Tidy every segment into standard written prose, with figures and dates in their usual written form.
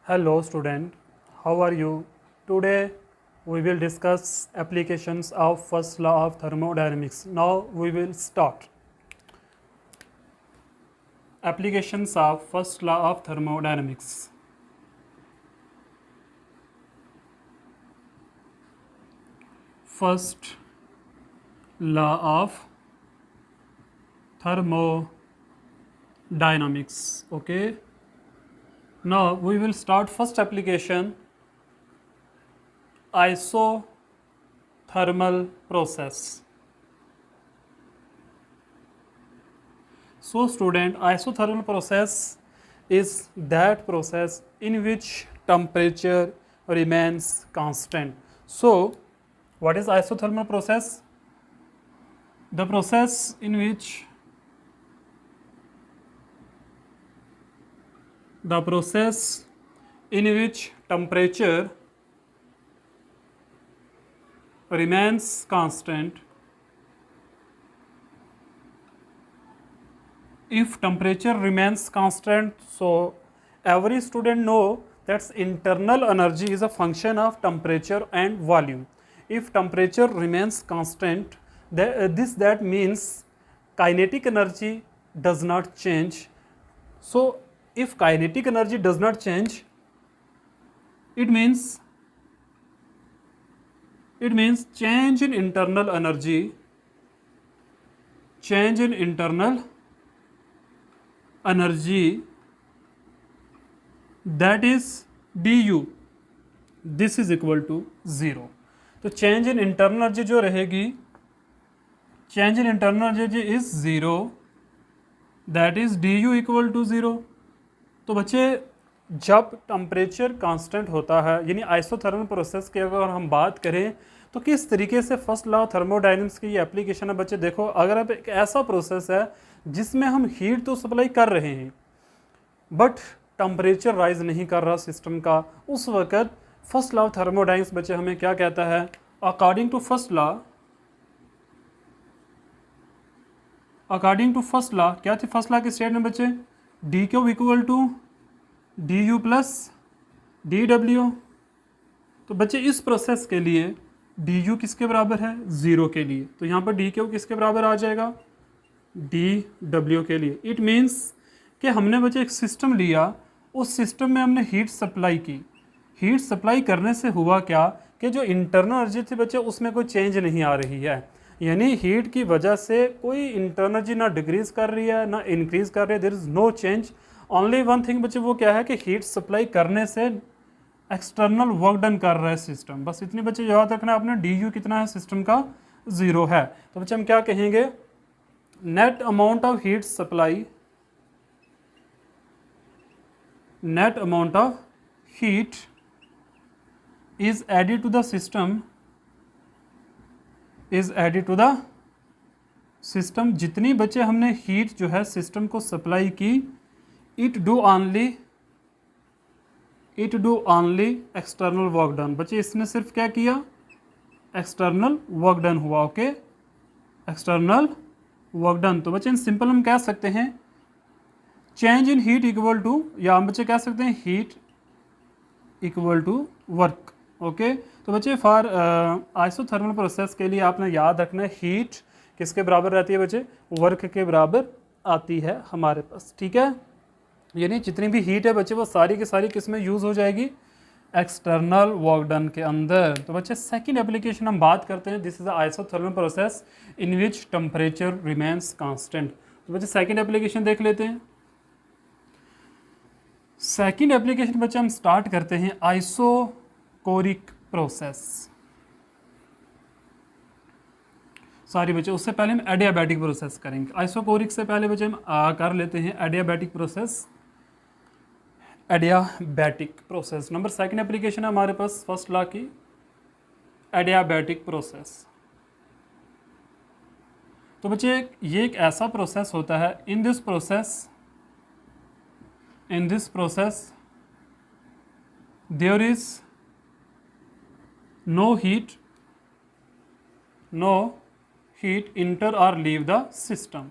Hello student, how are you? Today we will discuss applications of first law of thermodynamics. Now we will start. Applications of first law of thermodynamics. First law of thermodynamics. Okay. Now we will start first application, isothermal process. So student, isothermal process is that process in which temperature remains constant. So what is isothermal process? The process in which temperature remains constant. If temperature remains constant, so every student know that internal energy is a function of temperature and volume. If temperature remains constant, that means kinetic energy does not change. So if kinetic energy does not change, it means change in internal energy, that is du, this is equal to 0. तो change in internal energy जो रहेगी, change in internal energy is 0, that is du equal to 0. तो बच्चे जब temperature constant होता है, यानी isothermal process की अगर हम बात करें तो किस तरीके से फर्स्ट लॉ थर्मोडायनेमिक्स की ये एप्लीकेशन है बच्चे. देखो, अगर अब एक ऐसा प्रोसेस है जिसमें हम हीट तो सप्लाई कर रहे हैं बट टेम्परेचर राइज नहीं कर रहा सिस्टम का, उस वक्त फर्स्ट लॉ ऑफ थर्मोडायनेमिक्स बच्चे हमें क्या कहता है? अकॉर्डिंग टू फर्स्ट लॉ, क्या थी फर्स्ट लॉ की स्टेटमेंट बच्चे? D Q equal to D U plus D W. तो बच्चे इस प्रोसेस के लिए डी यू किसके बराबर है? 0 के लिए. तो यहाँ पर डी क्यू किसके बराबर आ जाएगा? डी डब्ल्यू के लिए. इट मीन्स कि हमने बच्चे एक सिस्टम लिया, उस सिस्टम में हमने हीट सप्लाई की. हीट सप्लाई करने से हुआ क्या कि जो इंटरनल एनर्जी थी बच्चे उसमें कोई चेंज नहीं आ रही है, यानी हीट की वजह से कोई इंटरनल एनर्जी ना डिक्रीज कर रही है ना इंक्रीज कर रही है. There is no change. Only one thing बच्चे, वो क्या है कि हीट सप्लाई करने से एक्सटर्नल वर्क डन कर रहा है सिस्टम. बस इतनी बच्चे याद रखना आपने. डी यू कितना है सिस्टम का? 0 है. तो बच्चे हम क्या कहेंगे? Net amount of heat supply, net amount of heat is added to the system, जितनी बच्चे हमने हीट जो है सिस्टम को सप्लाई की, it do only external work done. बच्चे इसने सिर्फ क्या किया? एक्सटर्नल वर्क डन हुआ. Okay, external work done. तो बच्चे इन सिंपल हम कह सकते हैं change in heat equal to, या हम बच्चे कह सकते हैं heat equal to work. Okay. तो बच्चे फॉर आइसोथर्मल प्रोसेस के लिए आपने याद रखना है हीट किसके बराबर रहती है बच्चे? वर्क के बराबर आती है हमारे पास. ठीक है, यानी जितनी भी हीट है बच्चे वो सारी की सारी किस में यूज़ हो जाएगी? एक्सटर्नल वर्क डन के अंदर. तो बच्चे सेकंड एप्लीकेशन हम बात करते हैं. This is isothermal process in which temperature remains constant. तो बच्चे सेकंड एप्लीकेशन देख लेते हैं. सेकंड एप्लीकेशन बच्चे हम स्टार्ट करते हैं आइसोकोरिक प्रोसेस. सॉरी बच्चे, उससे पहले हम एडियाबैटिक प्रोसेस करेंगे. आइसोकोरिक से पहले बच्चे हम कर लेते हैं adiabatic process. Adiabatic process number second application है हमारे पास फर्स्ट लॉ की, एडियाबैटिक प्रोसेस. तो बच्चे ये एक ऐसा प्रोसेस होता है, इन this process there is no heat enter or leave the system.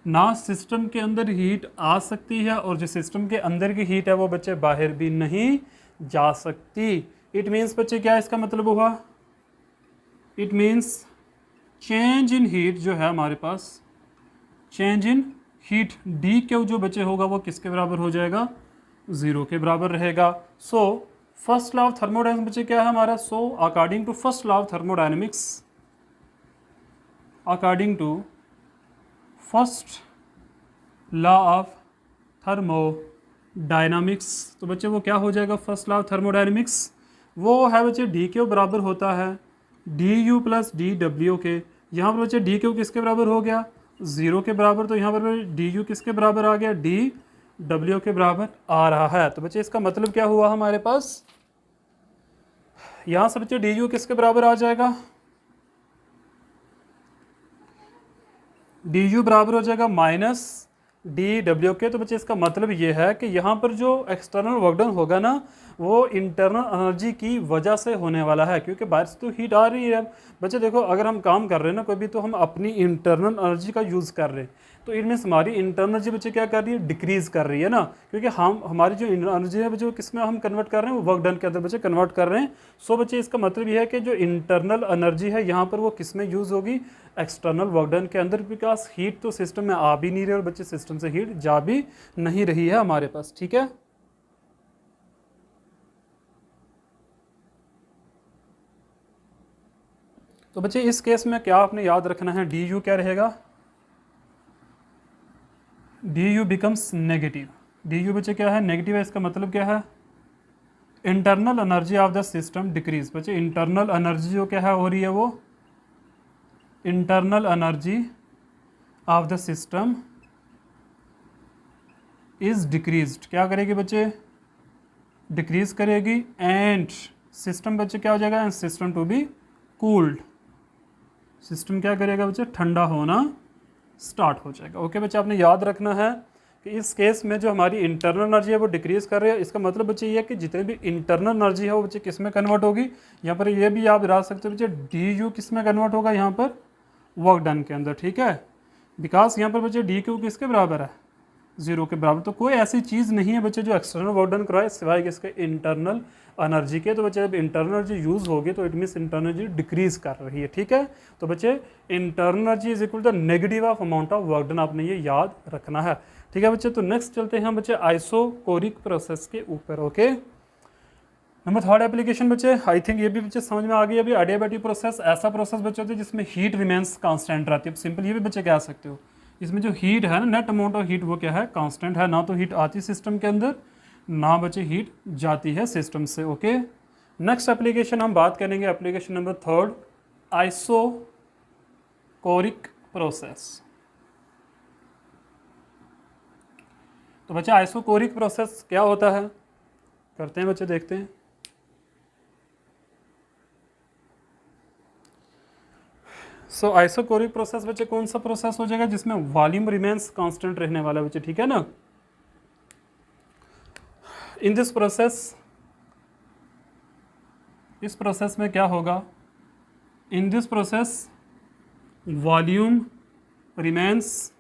ना सिस्टम के अंदर हीट आ सकती है और जो सिस्टम के अंदर की हीट है वो बच्चे बाहर भी नहीं जा सकती। इट मीन्स बच्चे क्या इसका मतलब हुआ, it means change in heat जो है हमारे पास, change in heat d Q जो बच्चे होगा वो किसके बराबर हो जाएगा, 0 के बराबर रहेगा। So first law of thermodynamics बच्चे क्या है हमारा, so according to first law of thermodynamics, according to first law of thermodynamics, तो बच्चे वो क्या हो जाएगा, फर्स्ट लॉ ऑफ थर्मोडायनामिक्स वो है बच्चे डी क्यू बराबर होता है D U plus D W के। यहाँ पर बच्चे डी क्यू किसके बराबर हो गया, 0 के बराबर, तो यहाँ पर डी यू किसके बराबर आ गया, डी डब्ल्यू के बराबर आ रहा है। तो बच्चे इसका मतलब क्या हुआ हमारे पास, यहाँ से बच्चे डी यू किसके बराबर आ जाएगा, डी यू बराबर हो जाएगा माइनस डी डब्ल्यू के। तो बच्चे इसका मतलब ये है कि यहाँ पर जो एक्सटर्नल वर्क डन होगा ना वो इंटरनल एनर्जी की वजह से होने वाला है, क्योंकि बाहर से तो हीट आ रही है। बच्चे देखो अगर हम काम कर रहे हैं ना कोई भी, तो हम अपनी इंटरनल एनर्जी का यूज़ कर रहे हैं, तो इट मीन्स हमारी इंटरनल एनर्जी बच्चे क्या कर रही है, डिक्रीज़ कर रही है ना, क्योंकि हम हमारी जो एनर्जी है बच्चे किस में हम कन्वर्ट कर रहे हैं, वो वर्क डन के अंदर बच्चे कन्वर्ट कर रहे हैं। सो बच्चे इसका मतलब ये है कि जो इंटरनल एनर्जी है यहाँ पर वो किस में यूज़ होगी, एक्सटर्नल वर्क डन के अंदर, बिकॉज हीट तो सिस्टम में आ भी नहीं रही और बच्चे सिस्टम से हीट जा भी नहीं रही है हमारे पास। ठीक है, तो बच्चे इस केस में क्या आपने याद रखना है, डी यू क्या रहेगा, D U becomes negative. D you बच्चे क्या है, नेगेटिव है। इसका मतलब क्या है, internal energy of the system decrease. बच्चे इंटरनल एनर्जी जो क्या है हो रही है, वो internal energy of the system is decreased. क्या करेगी बच्चे, डिक्रीज करेगी, एंड सिस्टम बच्चे क्या हो जाएगा, and system to be cooled. System क्या करेगा बच्चे, ठंडा होना स्टार्ट हो जाएगा। ओके बच्चे, आपने याद रखना है कि इस केस में जो हमारी इंटरनल एनर्जी है वो डिक्रीज कर रही है। इसका मतलब बच्चे ये है कि जितनी भी इंटरनल एनर्जी है वो बच्चे किस में कन्वर्ट होगी, यहाँ पर ये भी आप याद सकते हो बच्चे, डी यू किस में कन्वर्ट होगा, यहाँ पर वर्क डन के अंदर। ठीक है, बिकॉज यहाँ पर बच्चे डी क्यू किसके बराबर है, 0 के बराबर। तो कोई ऐसी चीज़ नहीं है बच्चे जो एक्सटर्नल वर्क डन कराए सिवाय किसके, इंटरनल एनर्जी के। तो बच्चे जब इंटरनल एनर्जी यूज़ होगी तो it means internal energy decrease कर रही है। ठीक है, तो बच्चे internal energy is equal to negative of amount of work done, आपने ये याद रखना है। ठीक है बच्चे, तो नेक्स्ट चलते हैं हम बच्चे आइसोकोरिक प्रोसेस के ऊपर। ओके, नंबर थर्ड एप्लीकेशन बच्चे, आई थिंक ये भी बच्चे समझ में आ गई। अभी एडियाबैटिक प्रोसेस ऐसा प्रोसेस बच्चे होते हैं जिसमें हीट रिमेंस कांस्टेंट रहती है। सिंपल ये भी बच्चे कह सकते हो, इसमें जो हीट है ना, नेट अमाउंट ऑफ हीट वो क्या है, कांस्टेंट है। ना तो हीट आती सिस्टम के अंदर, ना बच्चे हीट जाती है सिस्टम से। ओके, नेक्स्ट एप्लीकेशन हम बात करेंगे, application number third, isochoric process. तो बच्चे आइसोकोरिक प्रोसेस क्या होता है, करते हैं बच्चे, देखते हैं। सो आइसोकोरिक प्रोसेस बच्चे कौन सा प्रोसेस हो जाएगा जिसमें वॉल्यूम रिमेंस कांस्टेंट रहने वाला बच्चे। ठीक है ना, इन दिस प्रोसेस, इस प्रोसेस में क्या होगा, इन this process volume remains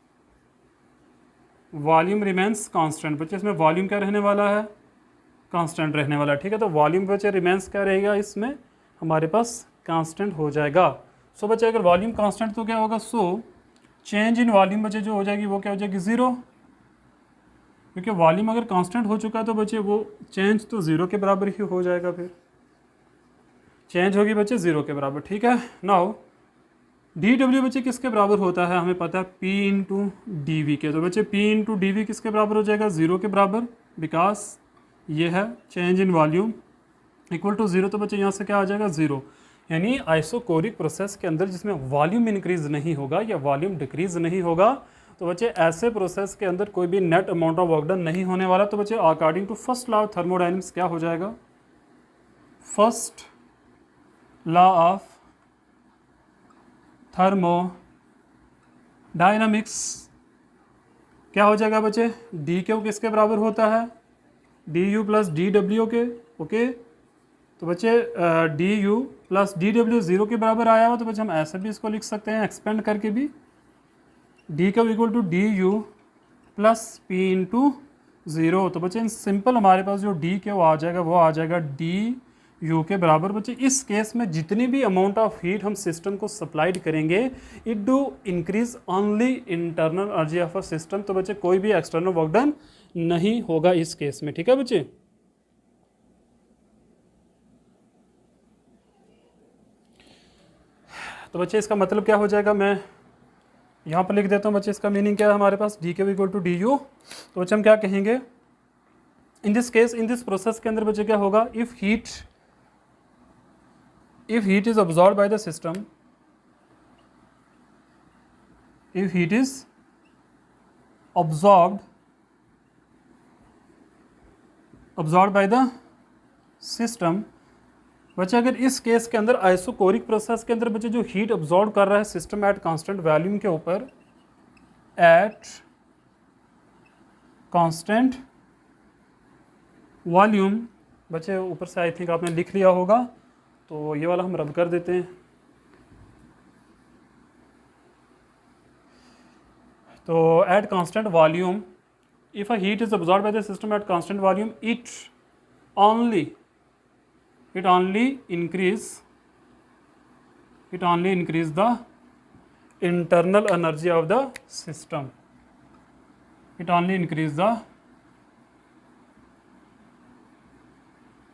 constant. बच्चे इसमें वॉल्यूम क्या रहने वाला है, कांस्टेंट रहने वाला है। ठीक है, तो वॉल्यूम बच्चे रिमेंस क्या रहेगा, इसमें हमारे पास कांस्टेंट हो जाएगा। सो बच्चे अगर वॉल्यूम कांस्टेंट तो क्या होगा, सो चेंज इन वॉल्यूम बच्चे जो हो जाएगी वो क्या हो जाएगी, 0, क्योंकि वॉल्यूम अगर कांस्टेंट हो चुका है तो बच्चे वो चेंज तो 0 के बराबर ही हो जाएगा, फिर चेंज होगी बच्चे 0 के बराबर। ठीक है, नाउ डी डब्ल्यू बच्चे किसके बराबर होता है, हमें पता है P इंटू डी वी के। तो बच्चे P इंटू डी वी किसके बराबर हो जाएगा, 0 के बराबर, बिकॉज ये है change in volume equal to 0। तो बच्चे यहाँ से क्या आ जाएगा, 0। यानी आइसोकोरिक प्रोसेस के अंदर जिसमें वॉल्यूम इंक्रीज नहीं होगा या वॉल्यूम डिक्रीज नहीं होगा, तो बच्चे ऐसे प्रोसेस के अंदर कोई भी net amount of work done नहीं होने वाला। तो बच्चे according to first law of thermodynamics क्या हो जाएगा, फर्स्ट लॉ ऑफ थर्मोडायनामिक्स क्या हो जाएगा बच्चे, डी क्यू किसके बराबर होता है, D U plus D W के। ओके, तो बच्चे D U plus D W 0 के बराबर आया हुआ, तो बच्चे हम ऐसे भी इसको लिख सकते हैं एक्सपेंड करके भी, D Q equal to D U plus P into zero. तो बच्चे इन सिंपल हमारे पास जो डी क्यू आ जाएगा वो आ जाएगा डी यू के बराबर। बच्चे इस केस में जितनी भी अमाउंट ऑफ हीट हम सिस्टम को सप्लाइड करेंगे it do increase only internal energy of a system. तो बच्चे कोई भी एक्सटर्नल वर्क डन नहीं होगा इस केस में, ठीक है बच्चे। तो बच्चे इसका मतलब क्या हो जाएगा, मैं यहाँ पर लिख देता हूँ बच्चे। इसका मीनिंग क्या है हमारे पास, d Q equal to D U. तो बच्चे हम क्या कहेंगे in this case, in this process के अंदर बच्चे क्या होगा, if heat is absorbed by the system, if heat is absorbed by the system, बच्चे अगर इस केस के अंदर आइसोकोरिक प्रोसेस के अंदर बच्चे जो हीट अब्जॉर्ब कर रहा है सिस्टम एट कांस्टेंट वॉल्यूम के ऊपर, एट कांस्टेंट वॉल्यूम, बच्चे ऊपर से आई थिंक आपने लिख लिया होगा तो ये वाला हम रब कर देते हैं। तो at constant volume if a heat is absorb by the system at constant volume it only increase the internal energy of the system. It only increase the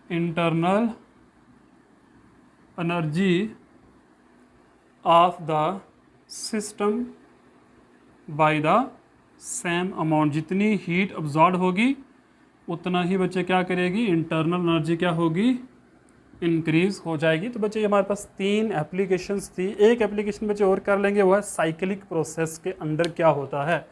internal energy of the system by the same amount। जितनी heat absorb होगी उतना ही बच्चे क्या करेगी, internal energy क्या होगी, increase हो जाएगी। तो बच्चे हमारे पास 3 एप्लीकेशंस थी। एक एप्लीकेशन बच्चे और कर लेंगे, वो है साइक्लिक प्रोसेस के अंदर क्या होता है।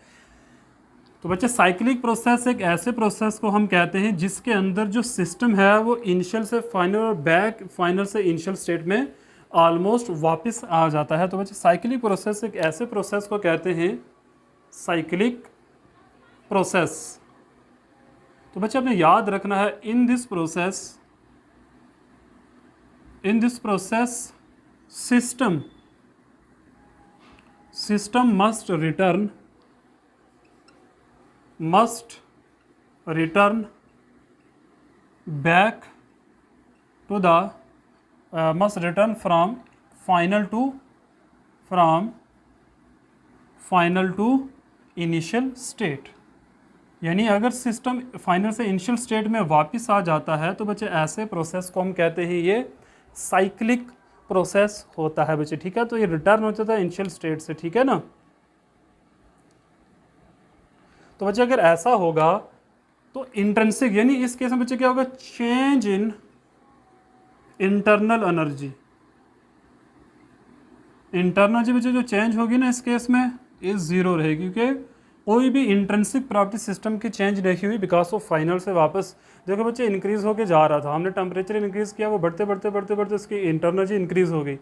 तो बच्चे साइक्लिक प्रोसेस एक ऐसे प्रोसेस को हम कहते हैं जिसके अंदर जो सिस्टम है वो इनिशियल से फाइनल और बैक फाइनल से इनिशियल स्टेट में ऑलमोस्ट वापस आ जाता है। तो बच्चे साइक्लिक प्रोसेस एक ऐसे प्रोसेस को कहते हैं साइक्लिक प्रोसेस। तो बच्चे आपने याद रखना है इन this process system must return back to the must return from final to initial state। यानी अगर सिस्टम फाइनल से इनिशियल स्टेट में वापस आ जाता है तो बच्चे ऐसे प्रोसेस को हम कहते हैं ये साइक्लिक प्रोसेस होता है बच्चे, ठीक है। तो ये रिटर्न होता था इनिशियल स्टेट से, ठीक है ना। तो बच्चे अगर ऐसा होगा तो इंट्रिंसिक यानी इस केस में बच्चे क्या होगा, change in internal energy. Internal energy बच्चे जो चेंज होगी ना इस केस में ये जीरो रहेगी, क्योंकि कोई भी इंट्रिंसिक प्रॉपर्टी सिस्टम की चेंज नहीं हुई बिकॉज ऑफ फाइनल से वापस। देखो बच्चे इंक्रीज होके जा रहा था, हमने टेम्परेचर इंक्रीज किया, वो बढ़ते बढ़ते उसकी इंटरनल एनर्जी इंक्रीज हो गई,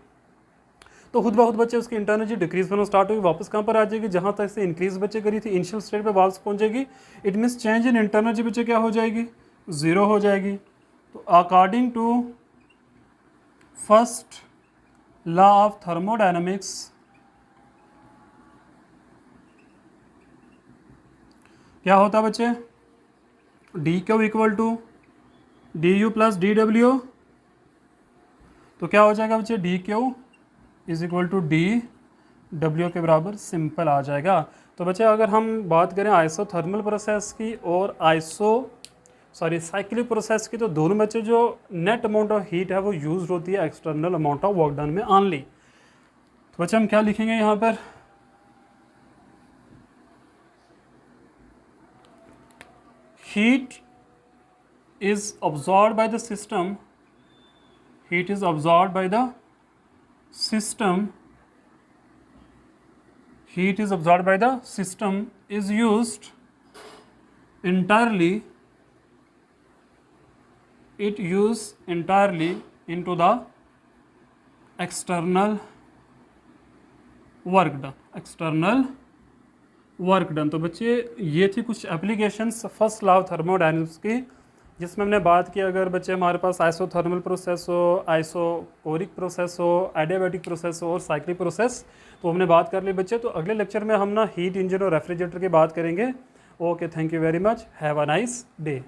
तो खुद ब खुद बच्चे उसकी इंटरनल एनर्जी डिक्रीज होना स्टार्ट हुई, वापस कहाँ पर आ जाएगी, जहाँ तक से इंक्रीज बच्चे करी थी इनिशियल स्टेट पे वापस पहुँचेगी। It means change in internal energy बच्चे क्या हो जाएगी, ज़ीरो हो जाएगी। तो according to first law of thermodynamics, क्या होता बच्चे, D Q equal to D U plus D W. तो क्या हो जाएगा बच्चे, D Q is equal to D W के बराबर सिंपल आ जाएगा। तो बच्चे अगर हम बात करें आइसोथर्मल प्रोसेस की और साइक्लिक प्रोसेस की, तो दोनों बच्चे जो नेट अमाउंट ऑफ हीट है वो यूज होती है external amount of work done में ऑनली। तो बच्चे हम क्या लिखेंगे यहाँ पर, heat is absorbed by the system is used entirely into the external work done। तो बच्चे ये थी कुछ applications first law of thermodynamics की जिसमें हमने बात की अगर बच्चे हमारे पास आइसोथर्मल प्रोसेस हो, आइसोकोरिक प्रोसेस हो, एडियाबैटिक प्रोसेस हो और साइक्लिक प्रोसेस, तो हमने बात कर ली बच्चे। तो अगले लेक्चर में हम ना हीट इंजन और रेफ्रिजरेटर की बात करेंगे। Okay, thank you very much, have a nice day.